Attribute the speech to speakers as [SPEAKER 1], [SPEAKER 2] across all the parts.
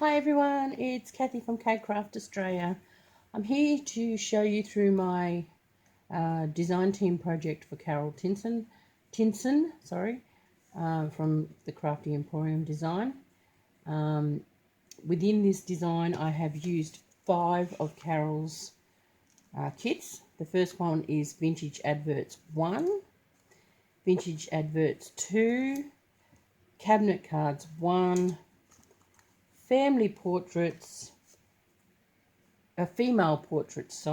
[SPEAKER 1] Hi everyone, it's Kathy from CADcraft Australia. I'm here to show you through my design team project for Carol Tinson, from the Crafty Emporium Design. Within this design I have used 5 of Carol's kits. The first one is Vintage Adverts 1, Vintage Adverts 2, Cabinet Cards 1, Family Portraits, Female Portraits,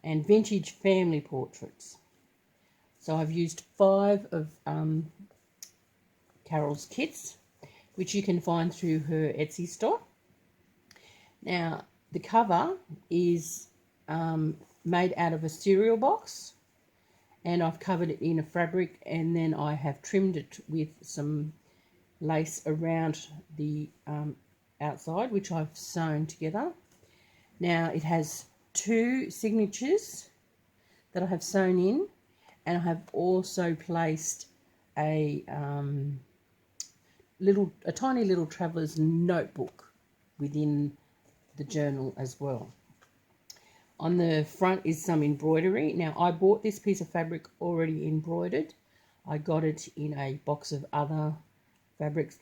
[SPEAKER 1] and Vintage Family Portraits. So I've used 5 of Carol's kits, which you can find through her Etsy store. Now, the cover is made out of a cereal box, and I've covered it in a fabric, and then I have trimmed it with some lace around the outside, which I've sewn together. Now it has 2 signatures that I have sewn in, and I have also placed a tiny little traveller's notebook within the journal as well. On the front is some embroidery. Now I bought this piece of fabric already embroidered. I got it in a box of other fabrics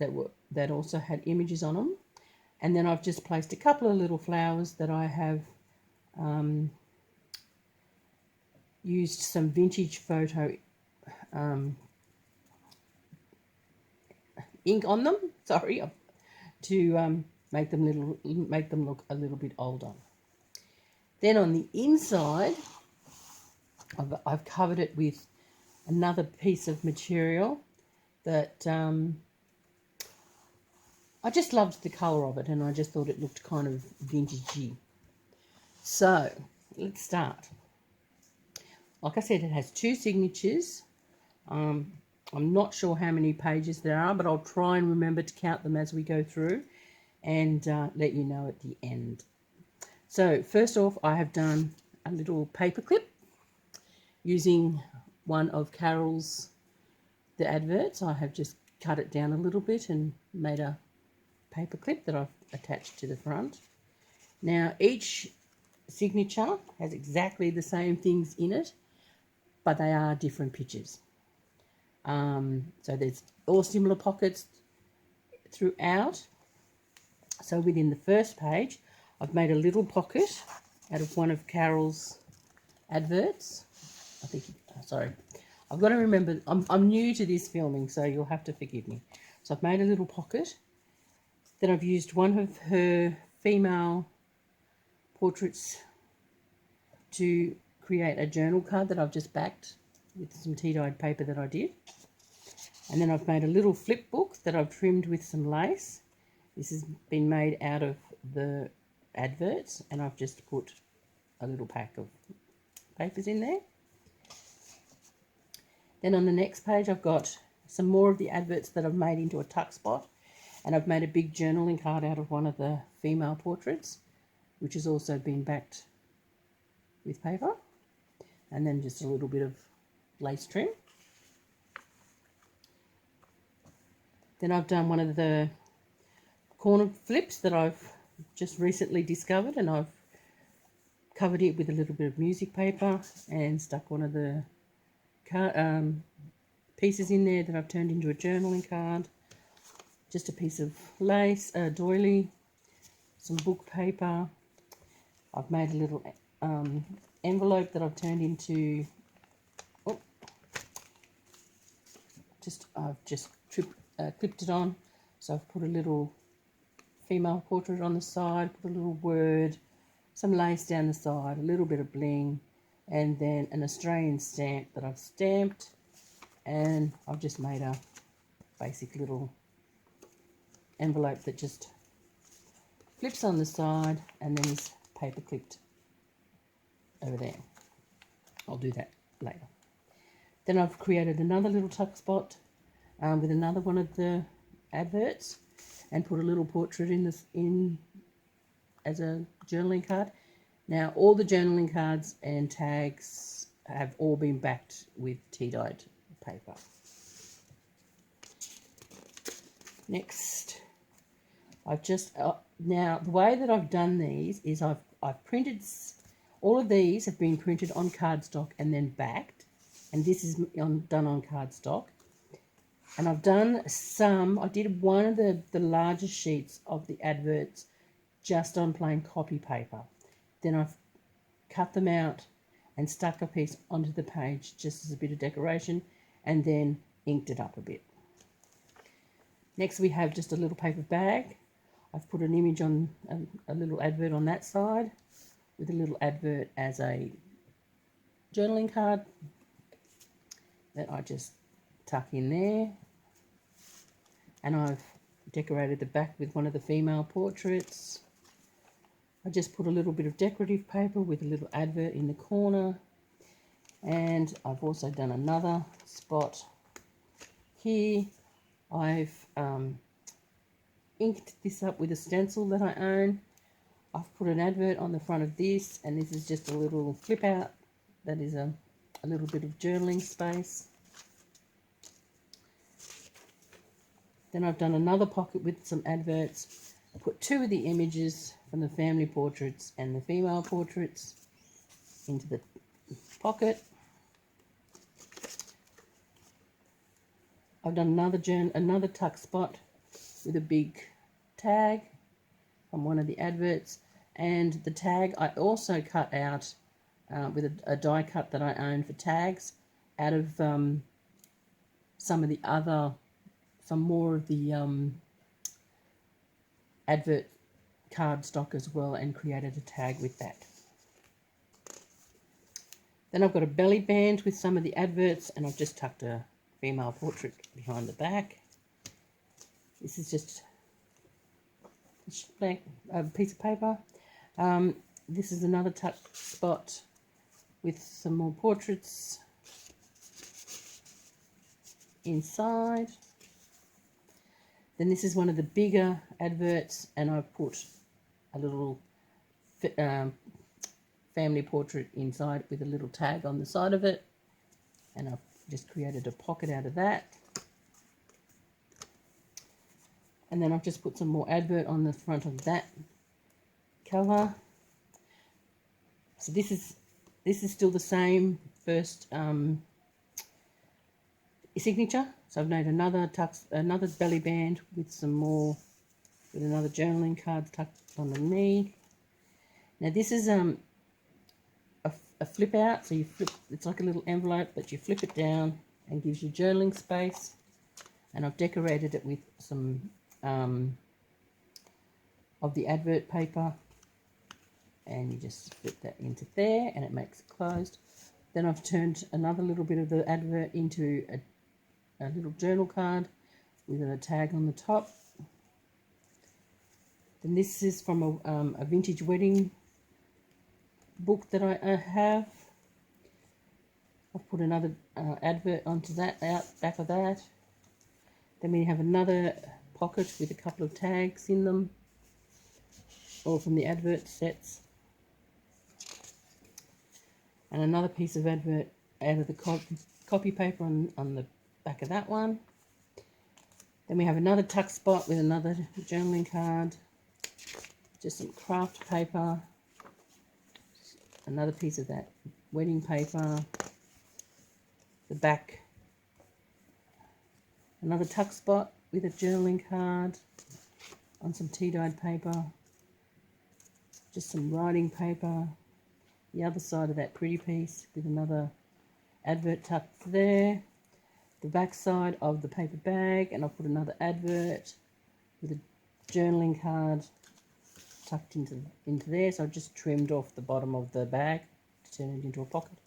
[SPEAKER 1] that also had images on them. And then I've just placed a couple of little flowers that I have used some vintage photo ink on them, to make them look a little bit older. Then on the inside, I've covered it with another piece of material that I just loved the colour of it, and I just thought it looked kind of vintagey. So let's start. Like I said, it has 2 signatures. I'm not sure how many pages there are, but I'll try and remember to count them as we go through and let you know at the end. So first off, I have done a little paper clip using one of Carol's the adverts. I have just cut it down a little bit and made a paper clip that I've attached to the front. Now each signature has exactly the same things in it, but they are different pictures. So there's all similar pockets throughout. So within the first page, I've made a little pocket out of one of Carol's adverts. I've got to remember, I'm new to this filming, so you'll have to forgive me. So I've made a little pocket. Then I've used one of her female portraits to create a journal card that I've just backed with some tea-dyed paper that I did. And then I've made a little flip book that I've trimmed with some lace. This has been made out of the adverts, and I've just put a little pack of papers in there. Then on the next page, I've got some more of the adverts that I've made into a tuck spot, and I've made a big journaling card out of one of the female portraits, which has also been backed with paper, and then just a little bit of lace trim. Then I've done one of the corner flips that I've just recently discovered, and I've covered it with a little bit of music paper and stuck one of the pieces in there that I've turned into a journaling card. Just a piece of lace, a doily, some book paper. I've made a little envelope that I've turned into. I've just clipped it on. So I've put a little female portrait on the side, put a little word, some lace down the side, a little bit of bling, and then an Australian stamp that I've stamped, and I've just made a basic little envelope that just flips on the side and then is paper clipped over there. I'll do that later. Then I've created another little tuck spot with another one of the adverts and put a little portrait in as a journaling card. Now all the journaling cards and tags have all been backed with tea-dyed paper. Next, I've just now the way that I've done these is I've printed, all of these have been printed on cardstock and then backed, and this is done on cardstock. And I've done some, I did one of the larger sheets of the adverts just on plain copy paper. Then I've cut them out and stuck a piece onto the page just as a bit of decoration, and then inked it up a bit. Next we have just a little paper bag. I've put an image on a little advert on that side with a little advert as a journaling card that I just tuck in there. And I've decorated the back with one of the female portraits. I just put a little bit of decorative paper with a little advert in the corner. And I've also done another spot here. I've inked this up with a stencil that I own. I've put an advert on the front of this, and this is just a little flip out that is a little bit of journaling space. Then I've done another pocket with some adverts. I put two of the images from the family portraits and the female portraits into the pocket. I've done another tuck spot with a big tag from one of the adverts, and the tag I also cut out with a die cut that I own for tags out of some more of the advert cardstock as well, and created a tag with that. Then I've got a belly band with some of the adverts, and I've just tucked a female portrait behind the back. This is just a piece of paper. This is another tuck spot with some more portraits inside. Then this is one of the bigger adverts, and I've put a little family portrait inside with a little tag on the side of it, and I've just created a pocket out of that. And then I've just put some more advert on the front of that cover. So this is still the same first signature. So I've made another belly band with another journaling card tucked underneath. Now this is a flip out, so it's like a little envelope, but you flip it down and gives you journaling space. And I've decorated it with some of the advert paper, and you just flip that into there and it makes it closed. Then I've turned another little bit of the advert into a little journal card with a tag on the top. Then this is from a vintage wedding book that I have. I've put another advert onto that, back of that. Then we have another pocket with a couple of tags in them, all from the advert sets. And another piece of advert out of the copy paper on the back of that one. Then we have another tuck spot with another journaling card, just some craft paper, another piece of that wedding paper, the back, another tuck spot with a journaling card on some tea-dyed paper, just some writing paper, the other side of that pretty piece with another advert tucked there, the back side of the paper bag, and I'll put another advert with a journaling card tucked into there. So I just trimmed off the bottom of the bag to turn it into a pocket.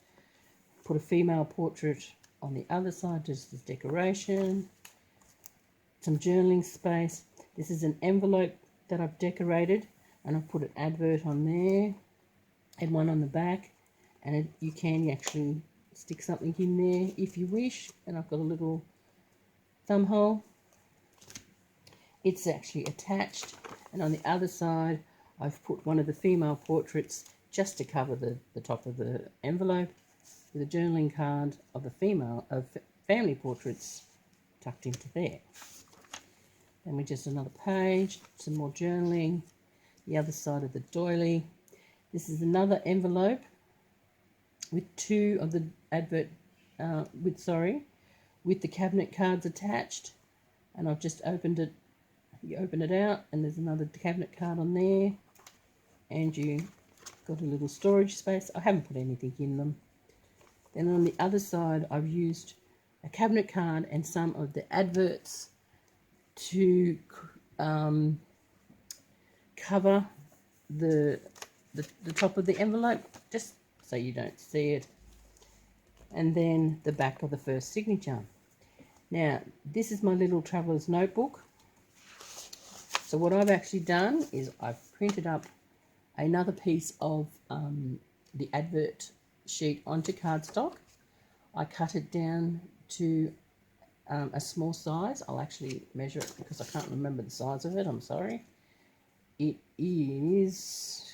[SPEAKER 1] Put a female portrait on the other side just as decoration. Some journaling space. This is an envelope that I've decorated, and I've put an advert on there and one on the back, and you can actually stick something in there if you wish. And I've got a little thumb hole. It's actually attached, and on the other side I've put one of the female portraits just to cover the top of the envelope with a journaling card of family portraits tucked into there. Then we just another page, some more journaling, the other side of the doily. This is another envelope with two of the with the cabinet cards attached, and I've just opened it. You open it out and there's another cabinet card on there, and you got a little storage space. I haven't put anything in them. Then on the other side I've used a cabinet card and some of the adverts to cover the top of the envelope, just so you don't see it. And then the back of the first signature. Now, this is my little traveller's notebook. So what I've actually done is I've printed up another piece of the advert sheet onto cardstock. I cut it down to a small size. I'll actually measure it because I can't remember the size of it. I'm sorry. It is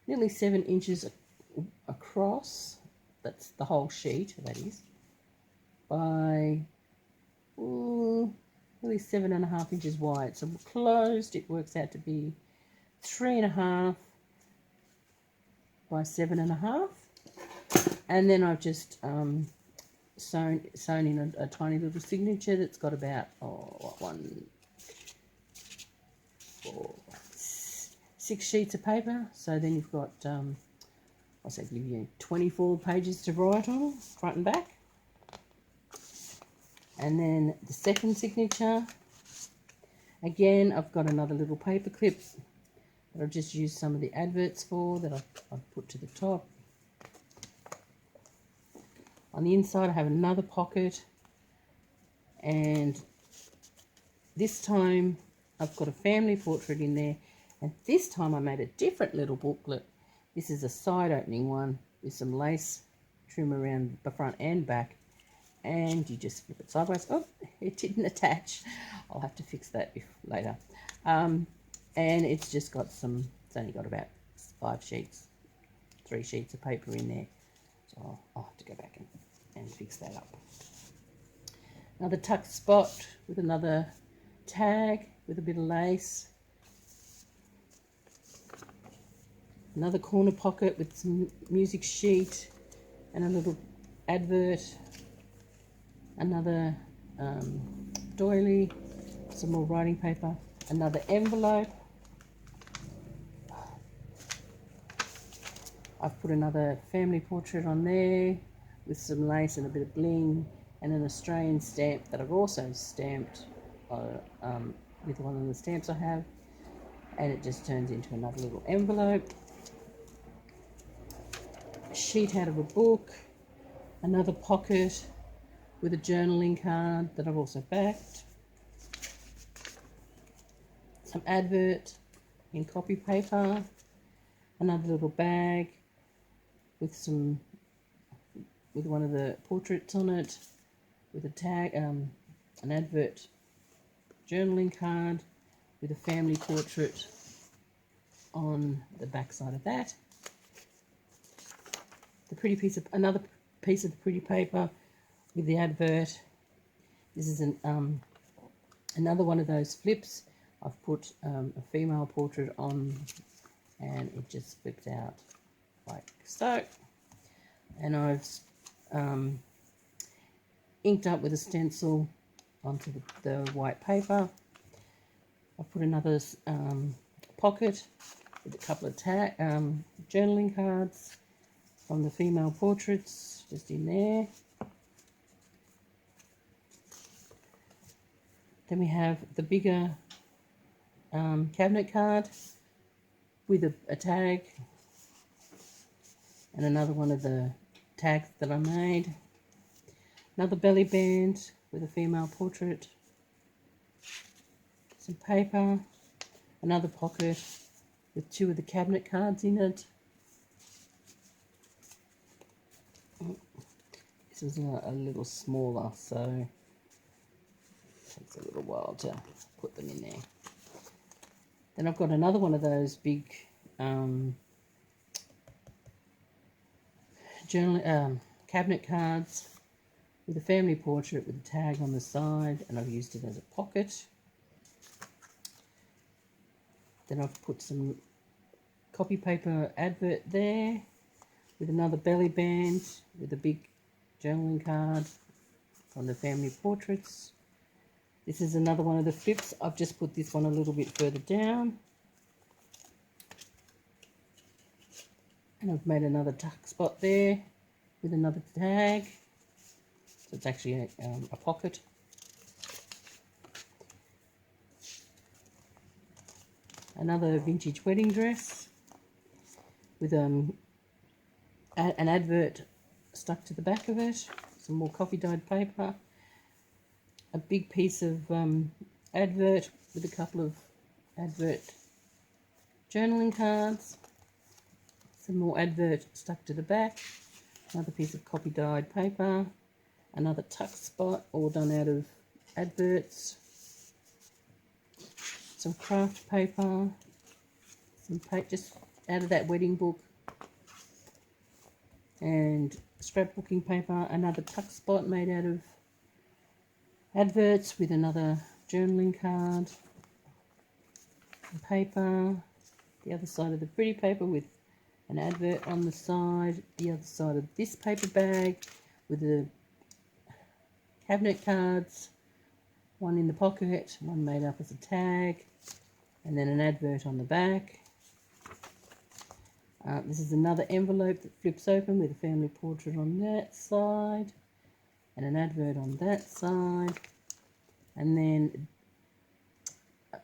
[SPEAKER 1] nearly 7 inches across. That's the whole sheet, that is, by nearly 7.5 inches wide. So closed, it works out to be 3.5 by 7.5. And then I've just sewn in a tiny little signature that's got about 6 sheets of paper. So then you've got I'll say give you 24 pages to write on, front and back. And then the second signature, again I've got another little paper clip that I've just used some of the adverts for that I've put to the top. On the inside I have another pocket, and this time I've got a family portrait in there, and this time I made a different little booklet. This is a side opening one with some lace trim around the front and back, and you just flip it sideways. Oh, it didn't attach. I'll have to fix that later. And it's just got it's only got about 3 sheets of paper in there. So I'll have to go back and fix that up. Another tucked spot with another tag with a bit of lace. Another corner pocket with some music sheet and a little advert. Another doily, some more writing paper. Another envelope. I've put another family portrait on there with some lace and a bit of bling, and an Australian stamp that I've also stamped with one of the stamps I have, and it just turns into another little envelope. A sheet out of a book, another pocket with a journaling card that I've also backed, some advert in copy paper, another little bag with one of the portraits on it, with a tag, an advert journaling card with a family portrait on the back side of that. Another piece of the pretty paper with the advert. This is another one of those flips. I've put a female portrait on, and it just flips out like so. And I've inked up with a stencil onto the white paper. I've put another pocket with a couple of journaling cards from the female portraits just in there. Then we have the bigger cabinet card with a tag, and another one of the tags that I made. Another belly band with a female portrait. Some paper. Another pocket with 2 of the cabinet cards in it. This is a little smaller, so it takes a little while to put them in there. Then I've got another one of those big cabinet cards with a family portrait with a tag on the side, and I've used it as a pocket. Then I've put some copy paper advert there with another belly band with a big journaling card on the family portraits. This is another one of the flips. I've just put this one a little bit further down. And I've made another tuck spot there with another tag. So it's actually a pocket. Another vintage wedding dress with an advert stuck to the back of it. Some more coffee dyed paper. A big piece of advert with a couple of advert journaling cards. Some more advert stuck to the back. Another piece of copy dyed paper. Another tuck spot, all done out of adverts. Some craft paper. Some paper just out of that wedding book. And scrapbooking paper. Another tuck spot made out of adverts with another journaling card. Some paper. The other side of the pretty paper with an advert on the side. The other side of this paper bag with the cabinet cards. One in the pocket, one made up as a tag, and then an advert on the back. This is another envelope that flips open with a family portrait on that side and an advert on that side, and then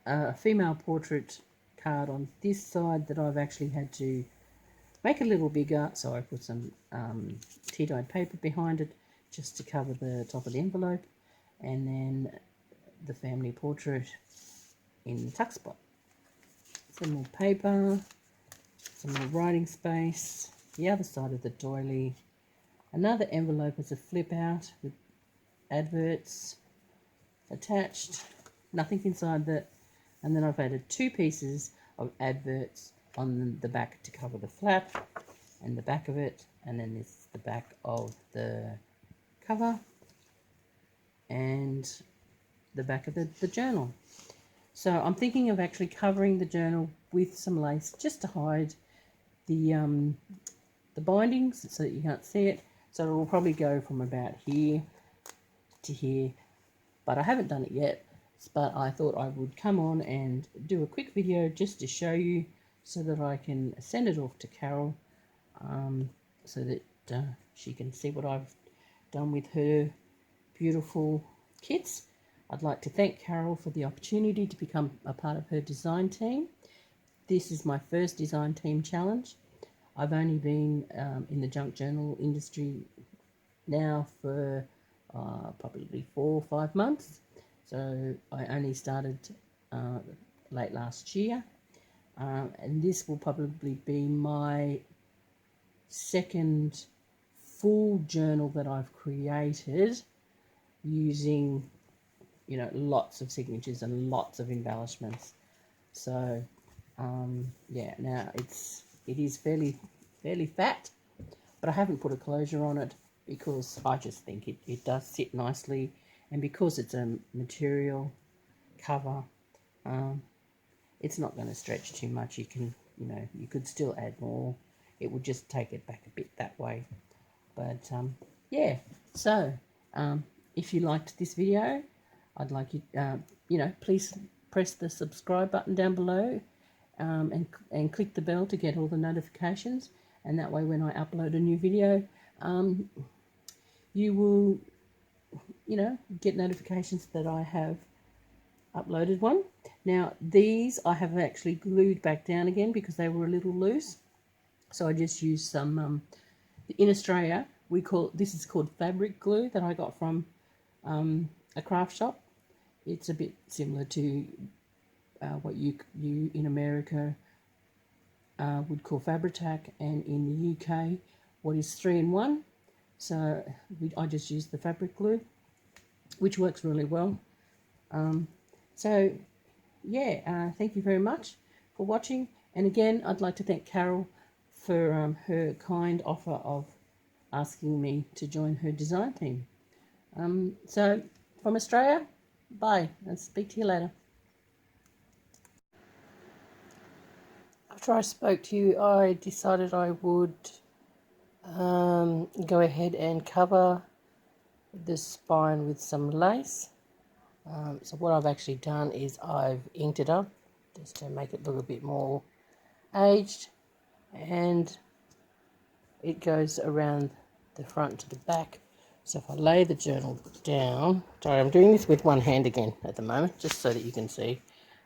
[SPEAKER 1] a female portrait card on this side that I've actually had to make a little bigger, so I put some tea-dyed paper behind it just to cover the top of the envelope, and then the family portrait in the tuck spot. Some more paper, some more writing space, the other side of the doily, another envelope as a flip out with adverts attached, nothing inside that, and then I've added 2 pieces of adverts on the back to cover the flap and the back of it, and then this is the back of the cover and the back of the journal. So I'm thinking of actually covering the journal with some lace just to hide the bindings so that you can't see it. So it will probably go from about here to here, but I haven't done it yet. But I thought I would come on and do a quick video just to show you so that I can send it off to Carol so that she can see what I've done with her beautiful kits. I'd like to thank Carol for the opportunity to become a part of her design team. This is my first design team challenge. I've only been in the junk journal industry now for probably 4 or 5 months. So I only started late last year, and this will probably be my second full journal that I've created using, you know, lots of signatures and lots of embellishments. So yeah, now it is fairly fat, but I haven't put a closure on it because I just think it does sit nicely, and because it's a material cover, it's not going to stretch too much. You can, you know, you could still add more. It would just take it back a bit that way. But yeah, so if you liked this video, I'd like you, you know, please press the subscribe button down below, and click the bell to get all the notifications, and that way when I upload a new video, you will, you know, get notifications that I have uploaded one. Now these I have actually glued back down again because they were a little loose, so I just used some in Australia this is called fabric glue that I got from a craft shop. It's a bit similar to what you in America would call Fabri-Tac, and in the UK what is 3-in-1. So I just used the fabric glue, which works really well. So yeah, thank you very much for watching, and again I'd like to thank Carol for her kind offer of asking me to join her design team. So from Australia, bye, and speak to you later. After I spoke to you, I decided I would go ahead and cover the spine with some lace. So what I've actually done is I've inked it up just to make it look a bit more aged, and it goes around the front to the back. So if I lay the journal down, sorry, I'm doing this with one hand again at the moment, just so that you can see.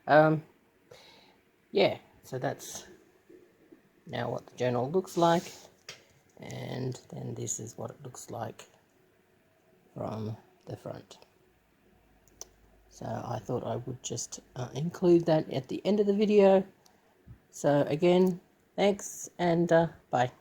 [SPEAKER 1] Yeah, so that's now what the journal looks like, and then this is what it looks like from the front. So I thought I would just include that at the end of the video. So again, thanks, and bye.